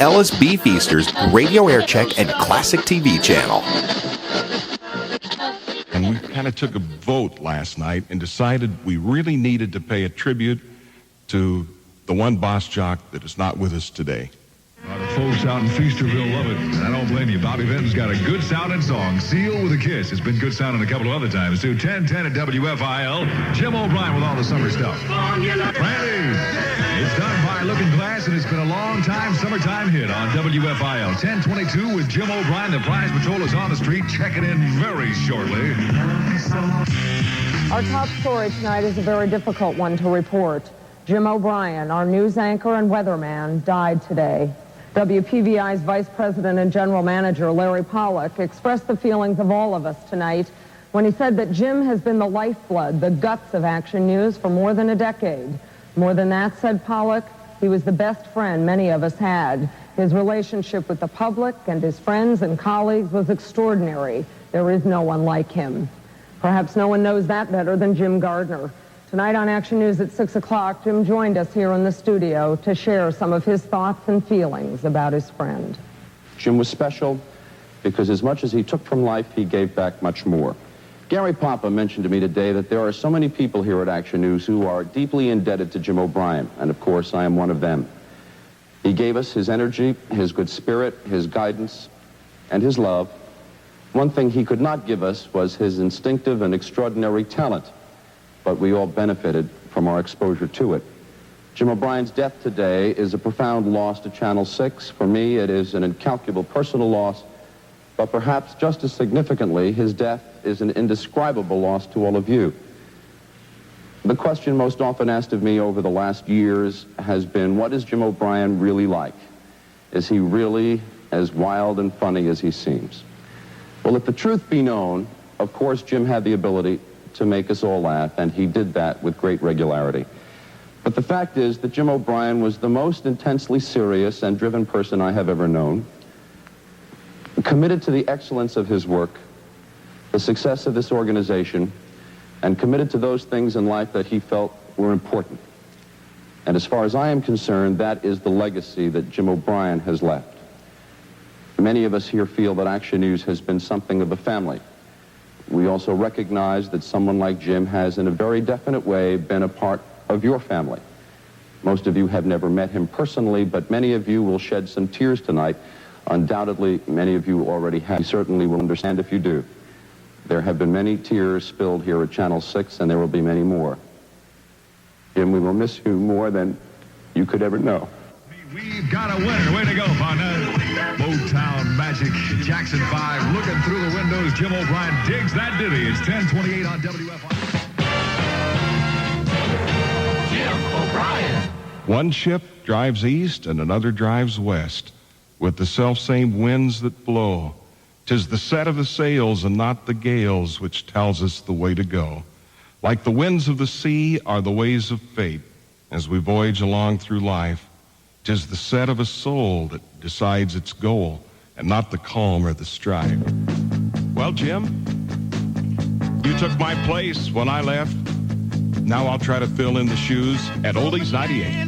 Ellis B. Feaster's Radio Aircheck and Classic TV channel. And we kind of took a vote last night and decided we really needed to pay a tribute to the one boss jock that is not with us today. The folks out in Feasterville love it, and I don't blame you. Bobby Vinton's got a good sounding song, Seal with a Kiss. It's been good sounding a couple of other times, too. 10:10 at WFIL. Jim O'Brien with all the summer stuff. Randy, it's done by Looking Glass, and it's been a long time summertime hit on WFIL. 10:22 with Jim O'Brien. The prize patrol is on the street, checking in very shortly. Our top story tonight is a very difficult one to report. Jim O'Brien, our news anchor and weatherman, died today. WPVI's Vice President and General Manager, Larry Pollock, expressed the feelings of all of us tonight when he said that Jim has been the lifeblood, the guts of Action News for more than a decade. More than that, said Pollock, he was the best friend many of us had. His relationship with the public and his friends and colleagues was extraordinary. There is no one like him. Perhaps no one knows that better than Jim Gardner. Tonight on Action News at 6 o'clock, Jim joined us here in the studio to share some of his thoughts and feelings about his friend. Jim was special because as much as he took from life, he gave back much more. Gary Papa mentioned to me today that there are so many people here at Action News who are deeply indebted to Jim O'Brien, and of course I am one of them. He gave us his energy, his good spirit, his guidance, and his love. One thing he could not give us was his instinctive and extraordinary talent, but we all benefited from our exposure to it. Jim O'Brien's death today is a profound loss to Channel 6. For me, it is an incalculable personal loss, but perhaps just as significantly, his death is an indescribable loss to all of you. The question most often asked of me over the last years has been, what is Jim O'Brien really like? Is he really as wild and funny as he seems? Well, if the truth be known, of course, Jim had the ability to make us all laugh, and he did that with great regularity. But the fact is that Jim O'Brien was the most intensely serious and driven person I have ever known, committed to the excellence of his work, the success of this organization, and committed to those things in life that he felt were important. And as far as I am concerned, that is the legacy that Jim O'Brien has left. Many of us here feel that Action News has been something of a family. We also recognize that someone like Jim has, in a very definite way, been a part of your family. Most of you have never met him personally, but many of you will shed some tears tonight. Undoubtedly, many of you already have. You certainly will understand if you do. There have been many tears spilled here at Channel 6, and there will be many more. Jim, we will miss you more than you could ever know. We've got a winner. Way to go, partner. Motown Magic, Jackson 5, looking through the windows. Jim O'Brien digs that ditty. It's 10:28 on WFI. Jim O'Brien. One ship drives east and another drives west, with the selfsame winds that blow. 'Tis the set of the sails and not the gales which tells us the way to go. Like the winds of the sea are the ways of fate as we voyage along through life. 'Tis the set of a soul that decides its goal, and not the calm or the strife. Well, Jim, you took my place when I left. Now I'll try to fill in the shoes at Oldies 98.